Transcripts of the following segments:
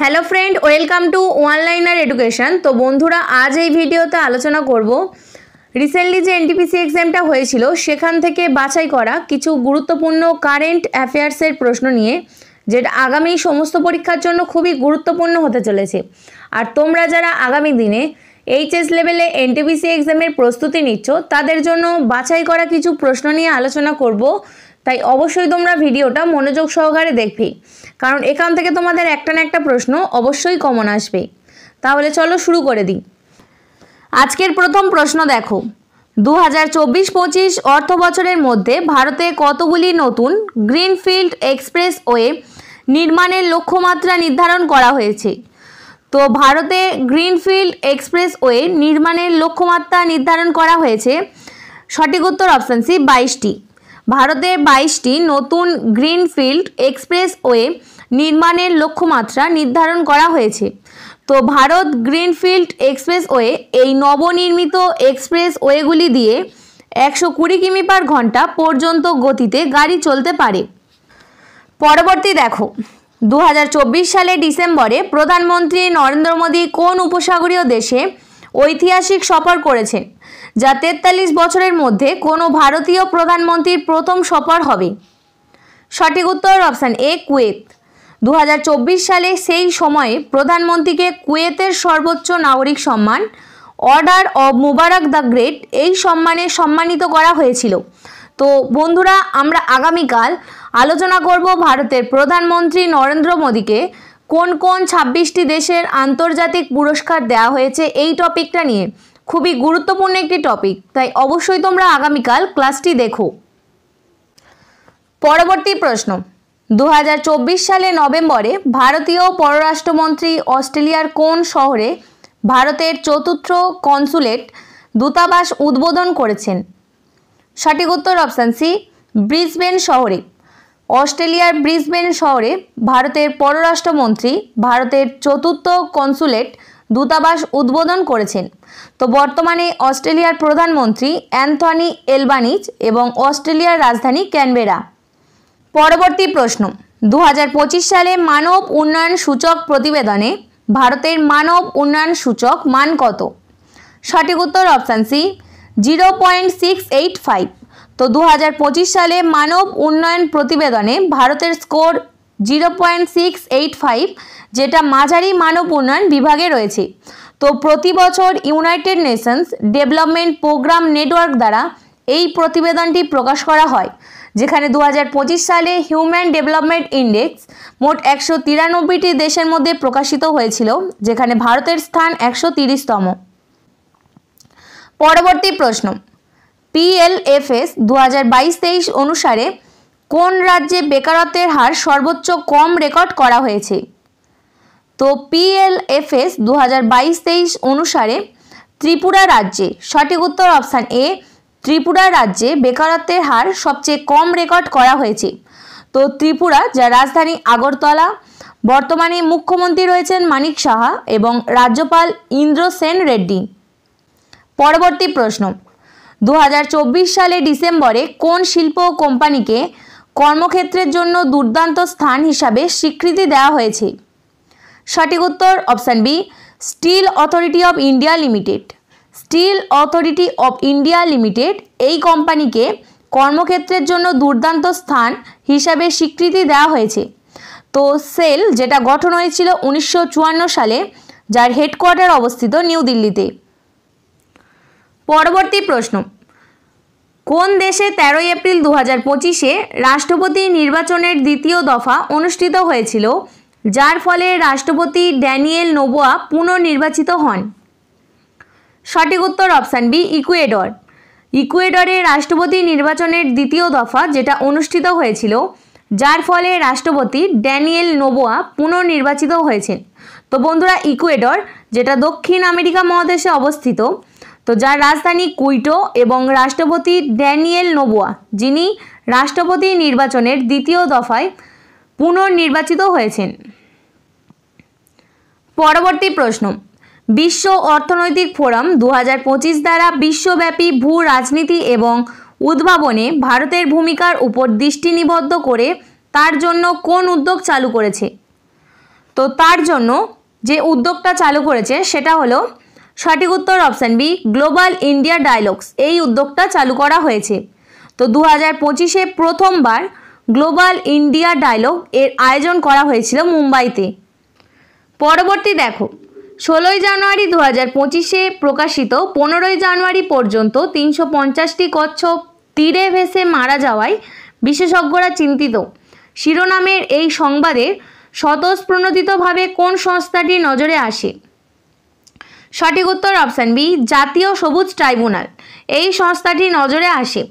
Hello friend, welcome to one liner education. তো বন্ধুরা, আজ এই ভিডিওতে আলোচনা করব রিসেন্টলি যে এনটিপিসি এক্সামটা হয়েছিল সেখান থেকে বাছাই করা কিছু গুরুত্বপূর্ণ কারেন্ট অ্যাফেয়ার্সের প্রশ্ন নিয়ে, যেটা আগামী সমস্ত পরীক্ষার জন্য খুবই গুরুত্বপূর্ণ হতে চলেছে। আর তোমরা যারা আগামী দিনে এইচএস লেভেলে এনটিপিসি এক্সামের প্রস্তুতি নিচ্ছ তাদের জন্য বাছাই করা কিছু প্রশ্ন নিয়ে আলোচনা করব। তাই অবশ্যই তোমরা ভিডিওটা মনোযোগ সহকারে দেখবে, কারণ এখান থেকে তোমাদের একটা না একটা প্রশ্ন অবশ্যই কমন আসবে। তাহলে চলো শুরু করে দিই। আজকের প্রথম প্রশ্ন দেখো, 2024-25 অর্থ বছরের মধ্যে ভারতে কতগুলি নতুন গ্রিনফিল্ড এক্সপ্রেসওয়ে নির্মাণের লক্ষ্যমাত্রা নির্ধারণ করা হয়েছে? তো ভারতে গ্রিনফিল্ড এক্সপ্রেসওয়ে নির্মাণের লক্ষ্যমাত্রা নির্ধারণ করা হয়েছে। সঠিক উত্তর অপশান সি, 22টি। ভারতে 22টি নতুন গ্রিনফিল্ড এক্সপ্রেসওয়ে নির্মাণের লক্ষ্যমাত্রা নির্ধারণ করা হয়েছে। তো ভারত গ্রিনফিল্ড এক্সপ্রেসওয়ে এই নবনির্মিত এক্সপ্রেসওয়েগুলি দিয়ে 120 কিমি/ঘন্টা পর্যন্ত গতিতে গাড়ি চলতে পারে। পরবর্তী দেখো, 2024 সালে ডিসেম্বরে প্রধানমন্ত্রী নরেন্দ্র মোদী কোন উপসাগরীয় দেশে ঐতিহাসিক সফর করেছেন, যা 43 বছরের মধ্যে কোনো ভারতীয় প্রধানমন্ত্রীর প্রথম সফর হবে? সঠিক উত্তর অপশান এ, কুয়েত। 2024 সালে সেই সময়ে প্রধানমন্ত্রীকে কুয়েতের সর্বোচ্চ নাগরিক সম্মান order of Mubarak the great এই সম্মানে সম্মানিত করা হয়েছিল। তো বন্ধুরা, আমরা আগামীকাল আলোচনা করব ভারতের প্রধানমন্ত্রী নরেন্দ্র মোদীকে কোন কোন 26টি দেশের আন্তর্জাতিক পুরস্কার দেওয়া হয়েছে এই টপিকটা নিয়ে। খুবই গুরুত্বপূর্ণ একটি টপিক, তাই অবশ্যই তোমরা আগামীকাল ক্লাসটি দেখো। পরবর্তী প্রশ্ন, 2024 সালে নভেম্বরে ভারতীয় পররাষ্ট্রমন্ত্রী অস্ট্রেলিয়ার কোন শহরে ভারতের চতুর্থ কনসুলেট দূতাবাস উদ্বোধন করেছেন? সঠিক উত্তর অপশান সি, ব্রিসবেন শহরে। অস্ট্রেলিয়ার ব্রিসবেন শহরে ভারতের পররাষ্ট্রমন্ত্রী ভারতের চতুর্থ কনসুলেট দূতাবাস উদ্বোধন করেছেন। তো বর্তমানে অস্ট্রেলিয়ার প্রধানমন্ত্রী অ্যান্থনি এলবানিজ এবং অস্ট্রেলিয়ার রাজধানী ক্যানবেরা। পরবর্তী প্রশ্ন, 2025 সালে মানব উন্নয়ন সূচক প্রতিবেদনে ভারতের মানব উন্নয়ন সূচক মান কত? সঠিক উত্তর অপশান সি, 0.685। তো 2025 সালে মানব উন্নয়ন প্রতিবেদনে ভারতের স্কোর 0.685, যেটা মাঝারি মানব উন্নয়ন বিভাগে রয়েছে। তো প্রতি বছর united nations development programme network দ্বারা এই প্রতিবেদনটি প্রকাশ করা হয়, যেখানে 2025 সালে হিউম্যান ডেভেলপমেন্ট ইন্ডেক্স মোট 193টি দেশের মধ্যে প্রকাশিত হয়েছিল, যেখানে ভারতের স্থান 130তম। পরবর্তী প্রশ্ন, PLFS 2022-23 অনুসারে কোন রাজ্যে বেকারত্বের হার সর্বোচ্চ কম রেকর্ড করা হয়েছে? তো PLFS 2022-23 অনুসারে ত্রিপুরা রাজ্যে। সঠিক উত্তর অপশান এ, ত্রিপুরা রাজ্যে বেকারত্বের হার সবচেয়ে কম রেকর্ড করা হয়েছে। তো ত্রিপুরা, যার রাজধানী আগরতলা, বর্তমানে মুখ্যমন্ত্রী রয়েছেন মানিক সাহা এবং রাজ্যপাল ইন্দ্র সেন রেড্ডি। পরবর্তী প্রশ্ন, 2024 সালে ডিসেম্বরে কোন শিল্প কোম্পানিকে কর্মক্ষেত্রের জন্য দুর্দান্ত স্থান হিসাবে স্বীকৃতি দেওয়া হয়েছে? সঠিক উত্তর option B, steel authority of India limited. Steel authority of India limited এই কোম্পানিকে কর্মক্ষেত্রের জন্য দুর্দান্ত স্থান হিসাবে স্বীকৃতি দেওয়া হয়েছে। তো সেল, যেটা গঠন হয়েছিল 1954 সালে, যার হেডকোয়ার্টার অবস্থিত নিউ দিল্লিতে। পরবর্তী প্রশ্ন, কোন দেশে 13 এপ্রিল 2025-এ রাষ্ট্রপতি নির্বাচনের দ্বিতীয় দফা অনুষ্ঠিত হয়েছিল, যার ফলে রাষ্ট্রপতি ড্যানিয়েল নোবোয়া পুনর্নির্বাচিত হন? সঠিক উত্তর অপশান বি, ইকুয়েডর। ইকুয়েডরে রাষ্ট্রপতি নির্বাচনের দ্বিতীয় দফা যেটা অনুষ্ঠিত হয়েছিল, যার ফলে রাষ্ট্রপতি ড্যানিয়েল নোবোয়া পুনর্নির্বাচিত হয়েছেন। তো বন্ধুরা, ইকুয়েডর, যেটা দক্ষিণ আমেরিকা মহাদেশে অবস্থিত, তো যার রাজধানী কুইটো এবং রাষ্ট্রপতি ড্যানিয়েল নোবোয়া, যিনি রাষ্ট্রপতি নির্বাচনের দ্বিতীয় দফায় পুনর্নির্বাচিত হয়েছেন। পরবর্তী প্রশ্ন, বিশ্ব অর্থনৈতিক ফোরাম 2025 দ্বারা বিশ্বব্যাপী ভূ রাজনীতি এবং উদ্ভাবনে ভারতের ভূমিকার উপর দৃষ্টি নিবদ্ধ করে তার জন্য কোন উদ্যোগ চালু করেছে? তো তার জন্য যে উদ্যোগটা চালু করেছে সেটা হলো সঠিক উত্তর option B, global India dialogues. এই উদ্যোগটা চালু করা হয়েছে। তো 2025-এ প্রথমবার গ্লোবাল ইন্ডিয়া ডায়ালগ এর আয়োজন করা হয়েছিল মুম্বাইতে। পরবর্তী দেখো, 16ই জানুয়ারি 2025-এ প্রকাশিত 15ই জানুয়ারি পর্যন্ত 350টি কচ্ছপ তীরে ভেসে মারা যাওয়ায় বিশেষজ্ঞরা চিন্তিত শিরোনামের এই সংবাদের স্বতঃপ্রণোদিতভাবে কোন সংস্থাটি নজরে আসে? সঠিক উত্তর অপশান বি, জাতীয় সবুজ ট্রাইব্যুনাল। এই সংস্থাটি নজরে আসে।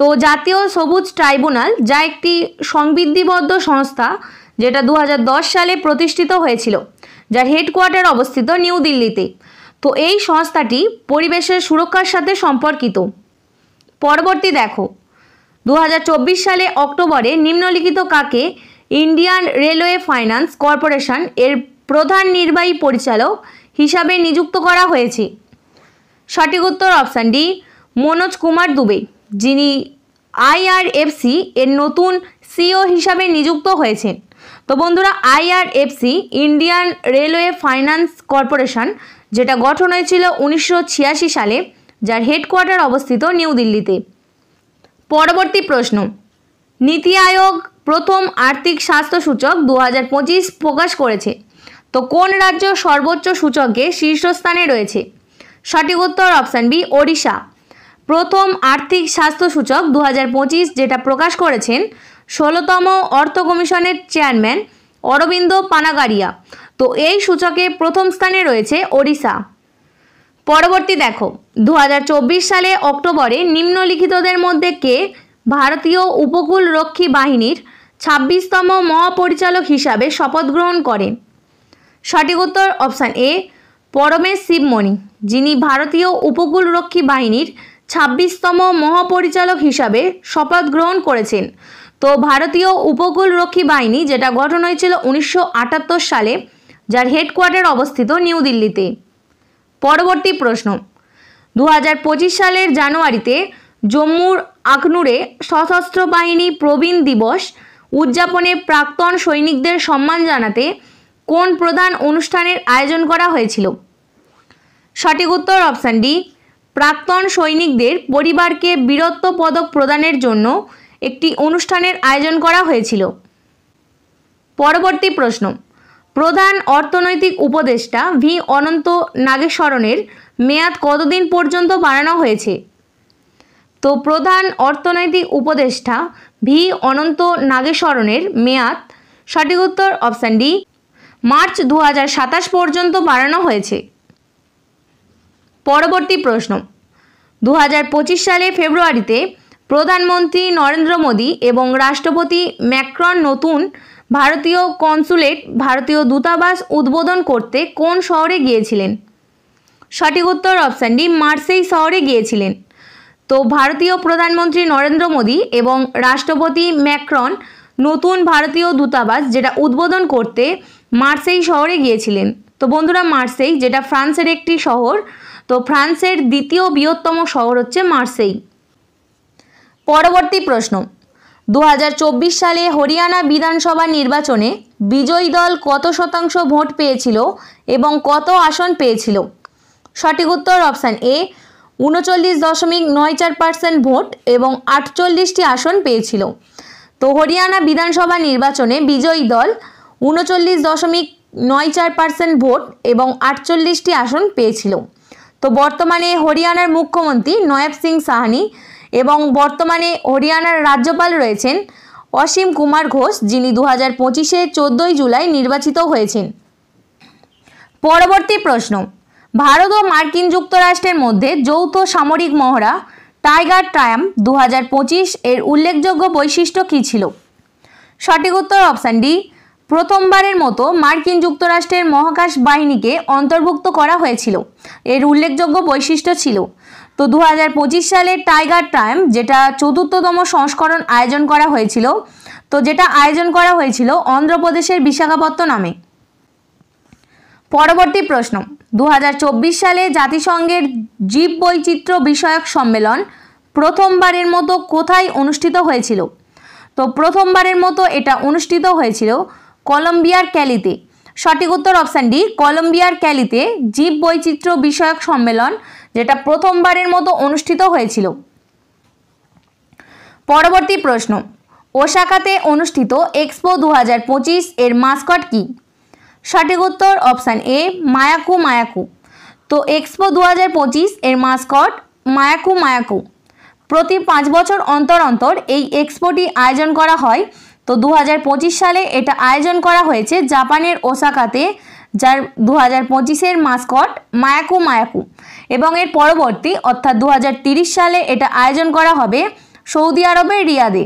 তো জাতীয় সবুজ ট্রাইব্যুনাল যা একটি সংবিধিবদ্ধ সংস্থা, যেটা 2010 সালে প্রতিষ্ঠিত হয়েছিল, যার হেডকোয়ার্টার অবস্থিত নিউ দিল্লিতে। তো এই সংস্থাটি পরিবেশের সুরক্ষার সাথে সম্পর্কিত। পরবর্তী দেখো, 2024 সালে অক্টোবরে নিম্নলিখিত কাকে ইন্ডিয়ান রেলওয়ে ফাইন্যান্স কর্পোরেশন এর প্রধান নির্বাহী পরিচালক হিসাবে নিযুক্ত করা হয়েছে? সঠিক উত্তর অপশান ডি, মনোজ কুমার দুবে, যিনি আইআরএফসি এর নতুন সিইও হিসাবে নিযুক্ত হয়েছেন। তো বন্ধুরা, IRFC Indian railway finance corporation, যেটা গঠন হয়েছিল 1986 সালে, যার হেডকোয়ার্টার অবস্থিত নিউ দিল্লিতে। পরবর্তী প্রশ্ন, নীতি আয়োগ প্রথম আর্থিক স্বাস্থ্য সূচক 2025 প্রকাশ করেছে। তো কোন রাজ্য সর্বোচ্চ সূচকে শীর্ষস্থানে রয়েছে? সঠিক উত্তর অপশান বি, ওড়িশা। প্রথম আর্থিক স্বাস্থ্য সূচক 2025 যেটা প্রকাশ করেছেন 16তম অর্থ কমিশনের চেয়ারম্যান অরবিন্দ পানাগারিয়া। তো এই সূচকে প্রথম স্থানে রয়েছে ওড়িশা। পরবর্তী দেখো, 2024 সালে অক্টোবরে নিম্নলিখিতদের মধ্যে কে ভারতীয় উপকূল রক্ষী বাহিনীর 26তম মহাপরিচালক হিসাবে শপথ গ্রহণ করেন? সঠিক উত্তর অপশান এ, পরমেশ শিবমণি, যিনি ভারতীয় উপকূল রক্ষী বাহিনীর 26তম মহাপরিচালক হিসাবে শপথ গ্রহণ করেছেন। তো ভারতীয় উপকূল রক্ষী বাহিনী যেটা গঠন হয়েছিল 1978 সালে, যার হেডকোয়ার্টার অবস্থিত নিউ দিল্লিতে। পরবর্তী প্রশ্ন, 2025 সালের জানুয়ারিতে জম্মুর আখনুরে সশস্ত্র বাহিনী প্রবীণ দিবস উদযাপনে প্রাক্তন সৈনিকদের সম্মান জানাতে কোন প্রধান অনুষ্ঠানের আয়োজন করা হয়েছিল? সঠিক উত্তর অপশান ডি, প্রাক্তন সৈনিকদের পরিবারকে বীরত্ব পদক প্রদানের জন্য একটি অনুষ্ঠানের আয়োজন করা হয়েছিল। পরবর্তী প্রশ্ন, প্রধান অর্থনৈতিক উপদেষ্টা ভি অনন্ত নাগেশ্বরনের মেয়াদ কতদিন পর্যন্ত বাড়ানো হয়েছে? তো প্রধান অর্থনৈতিক উপদেষ্টা ভি অনন্ত নাগেশ্বরনের মেয়াদ, সঠিক উত্তর অপশান ডি, মার্চ 2027 পর্যন্ত বাড়ানো হয়েছে। পরবর্তী প্রশ্ন, 2025 সালে ফেব্রুয়ারিতে প্রধানমন্ত্রী নরেন্দ্র মোদী এবং রাষ্ট্রপতি ম্যাক্রন নতুন ভারতীয় কনসুলেট, ভারতীয় দূতাবাস উদ্বোধন করতে কোন শহরে গিয়েছিলেন? সঠিক উত্তর অপশান ডি, মার্সেই শহরে গিয়েছিলেন। তো ভারতীয় প্রধানমন্ত্রী নরেন্দ্র মোদী এবং রাষ্ট্রপতি ম্যাক্রন নতুন ভারতীয় দূতাবাস যেটা উদ্বোধন করতে মার্সেই শহরে গিয়েছিলেন। তো বন্ধুরা, মার্সেই যেটা ফ্রান্সের একটি শহর, তো ফ্রান্সের দ্বিতীয় বৃহত্তম শহর হচ্ছে মার্সেই। পরবর্তী প্রশ্ন, 2024 সালে হরিয়ানা বিধানসভা নির্বাচনে বিজয়ী দল কত শতাংশ ভোট পেয়েছিল এবং কত আসন পেয়েছিল? সঠিক উত্তর অপশান এ, 39.94% ভোট এবং 48টি আসন পেয়েছিল। তো হরিয়ানা বিধানসভা নির্বাচনে বিজয়ী দল 39.94% ভোট এবং 48টি আসন পেয়েছিল। তো বর্তমানে হরিয়ানার মুখ্যমন্ত্রী নয়াব সিং সাহানি এবং বর্তমানে হরিয়ানার রাজ্যপাল রয়েছেন অসীম কুমার ঘোষ, যিনি 2025-এ 14ই জুলাই নির্বাচিত হয়েছেন। পরবর্তী প্রশ্ন, ভারত ও মার্কিন যুক্তরাষ্ট্রের মধ্যে যৌথ সামরিক মহড়া টাইগার ট্রায়াম্প 2025 এর উল্লেখযোগ্য বৈশিষ্ট্য কী ছিল? সঠিক উত্তর অপশান ডি, প্রথমবারের মতো মার্কিন যুক্তরাষ্ট্রের মহাকাশ বাহিনীকে অন্তর্ভুক্ত করা হয়েছিল। এর উল্লেখযোগ্য বৈশিষ্ট্য ছিল, তো 2025 সালে টাইগার ট্রায়াম্প যেটা ৪র্থতম সংস্করণ আয়োজন করা হয়েছিল, তো যেটা আয়োজন করা হয়েছিল অন্ধ্রপ্রদেশের বিশাখাপত্তনমে। পরবর্তী প্রশ্ন, 2024 সালে জাতিসংঘের জীববৈচিত্র্য বিষয়ক সম্মেলন প্রথমবারের মতো কোথায় অনুষ্ঠিত হয়েছিল? তো প্রথমবারের মতো এটা অনুষ্ঠিত হয়েছিল কলম্বিয়ার ক্যালিতে। সঠিক উত্তর অপশান ডি, কলম্বিয়ার ক্যালিতে জীব বৈচিত্র্য বিষয়ক সম্মেলন, যেটা প্রথমবারের মতো অনুষ্ঠিত হয়েছিল। পরবর্তী প্রশ্ন, ওসাকাতে অনুষ্ঠিত এক্সপো 2025 এর মাস্কট কি? সঠিক উত্তর অপশান এ, মায়াকু মায়াকু। তো এক্সপো 2025 এর মাস্কট মায়াকু মায়াকু। প্রতি 5 বছর অন্তর অন্তর এই এক্সপোটি আয়োজন করা হয়। তো 2025 সালে এটা আয়োজন করা হয়েছে জাপানের ওসাকাতে, যার 2025-এর মাস্কট মায়াকু মায়াকু। এবং এর পরবর্তী অর্থাৎ 2030 সালে এটা আয়োজন করা হবে সৌদি আরবের রিয়াদে।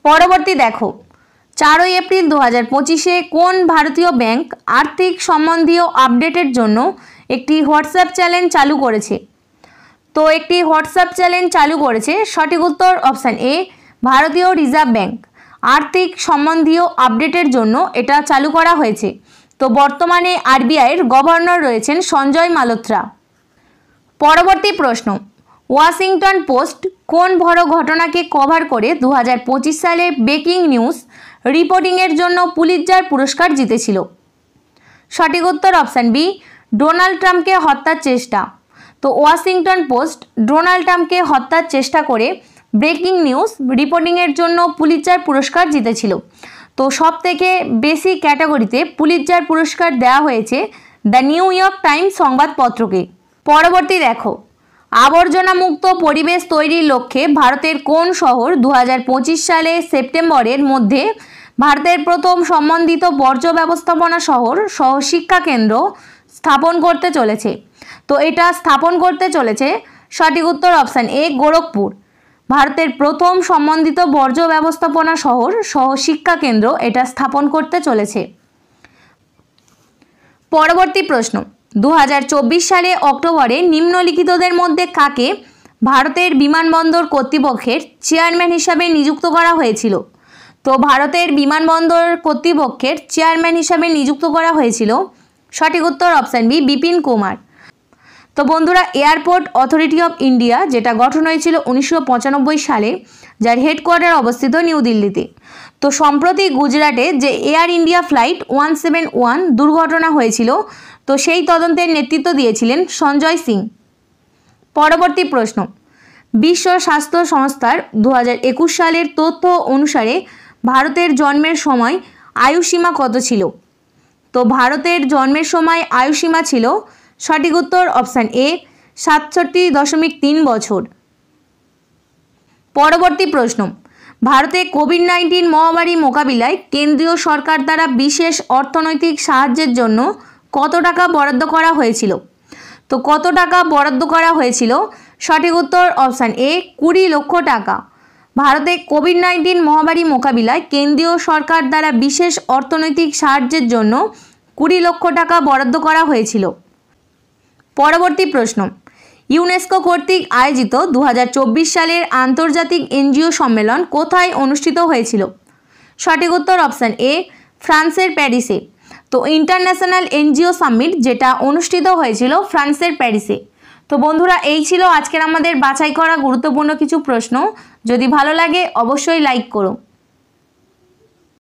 পরবর্তী দেখো, 4 এপ্রিল 2025-এ কোন ভারতীয় ব্যাংক আর্থিক সম্বন্ধীয় আপডেটের জন্য একটি হোয়াটসঅ্যাপ চ্যালেঞ্জ চালু করেছে? তো একটি হোয়াটসঅ্যাপ চ্যালেঞ্জ চালু করেছে। সঠিক উত্তর অপশান এ, ভারতীয় রিজার্ভ ব্যাংক। আর্থিক সম্বন্ধীয় আপডেটের জন্য এটা চালু করা হয়েছে। তো বর্তমানে আরবিআইয়ের গভর্নর রয়েছেন সঞ্জয় মালহোত্রা। পরবর্তী প্রশ্ন, ওয়াশিংটন পোস্ট কোন বড় ঘটনাকে কভার করে 2025 সালে ব্রেকিং নিউজ রিপোর্টিংয়ের জন্য পুলিৎজার পুরস্কার জিতেছিল? সঠিক উত্তর অপশান বি, ডোনাল্ড ট্রাম্পকে হত্যার চেষ্টা। তো ওয়াশিংটন পোস্ট ডোনাল্ড ট্রাম্পকে হত্যার চেষ্টা করে ব্রেকিং নিউজ রিপোর্টিংয়ের জন্য পুলিৎজার পুরস্কার জিতেছিল। তো সব থেকে বেশি ক্যাটাগরিতে পুলিৎজার পুরস্কার দেওয়া হয়েছে দ্য নিউ ইয়র্ক টাইমস সংবাদপত্রকে। পরবর্তী দেখো, আবর্জনা মুক্ত পরিবেশ তৈরির লক্ষ্যে ভারতের কোন শহর 2025 সালে সেপ্টেম্বরের মধ্যে ভারতের প্রথম সমন্বিত বর্জ্য ব্যবস্থাপনা শহর সহ শিক্ষা কেন্দ্র স্থাপন করতে চলেছে? তো এটা স্থাপন করতে চলেছে, সঠিক উত্তর অপশান এ, গোরখপুর। ভারতের প্রথম সমন্বিত বর্জ্য ব্যবস্থাপনা শহর সহ শিক্ষা কেন্দ্র এটা স্থাপন করতে চলেছে। পরবর্তী প্রশ্ন, 2024 সালে অক্টোবরে নিম্নলিখিতদের মধ্যে কাকে ভারতের বিমানবন্দর কর্তৃপক্ষের চেয়ারম্যান হিসাবে নিযুক্ত করা হয়েছিল? তো ভারতের বিমানবন্দর কর্তৃপক্ষের চেয়ারম্যান হিসাবে নিযুক্ত করা হয়েছিল, সঠিক উত্তর অপশান বি, বিপিন কুমার। তো বন্ধুরা, এয়ারপোর্ট অথরিটি অফ ইন্ডিয়া যেটা গঠন হয়েছিল 1995 সালে, যার হেডকোয়ার্টার অবস্থিত নিউ দিল্লিতে। তো সম্প্রতি গুজরাটে যে এয়ার ইন্ডিয়া ফ্লাইট 171 দুর্ঘটনা হয়েছিল, তো সেই তদন্তের নেতৃত্ব দিয়েছিলেন সঞ্জয় সিং। পরবর্তী প্রশ্ন, বিশ্ব স্বাস্থ্য সংস্থার 2021 সালের তথ্য অনুসারে ভারতের জন্মের সময় আয়ুসীমা কত ছিল? তো ভারতের জন্মের সময় আয়ুসীমা ছিল, সঠিক উত্তর অপশান এ, 67.3 বছর। পরবর্তী প্রশ্ন, ভারতে কোভিড-19 মহামারী মোকাবিলায় কেন্দ্রীয় সরকার দ্বারা বিশেষ অর্থনৈতিক সাহায্যের জন্য কত টাকা বরাদ্দ করা হয়েছিল? তো কত টাকা বরাদ্দ করা হয়েছিল? সঠিক উত্তর অপশান এ, 20 লক্ষ টাকা। ভারতে কোভিড-19 মহামারী মোকাবিলায় কেন্দ্রীয় সরকার দ্বারা বিশেষ অর্থনৈতিক সাহায্যের জন্য 20 লক্ষ টাকা বরাদ্দ করা হয়েছিল। পরবর্তী প্রশ্ন, ইউনেস্কো কর্তৃক আয়োজিত 2024 সালের আন্তর্জাতিক এনজিও সম্মেলন কোথায় অনুষ্ঠিত হয়েছিল? সঠিক উত্তর অপশান এ, ফ্রান্সের প্যারিসে। তো ইন্টারন্যাশনাল এনজিও সামিট যেটা অনুষ্ঠিত হয়েছিল ফ্রান্সের প্যারিসে। তো বন্ধুরা, এই ছিল আজকের আমাদের বাছাই করা গুরুত্বপূর্ণ কিছু প্রশ্ন। যদি ভালো লাগে অবশ্যই লাইক করো।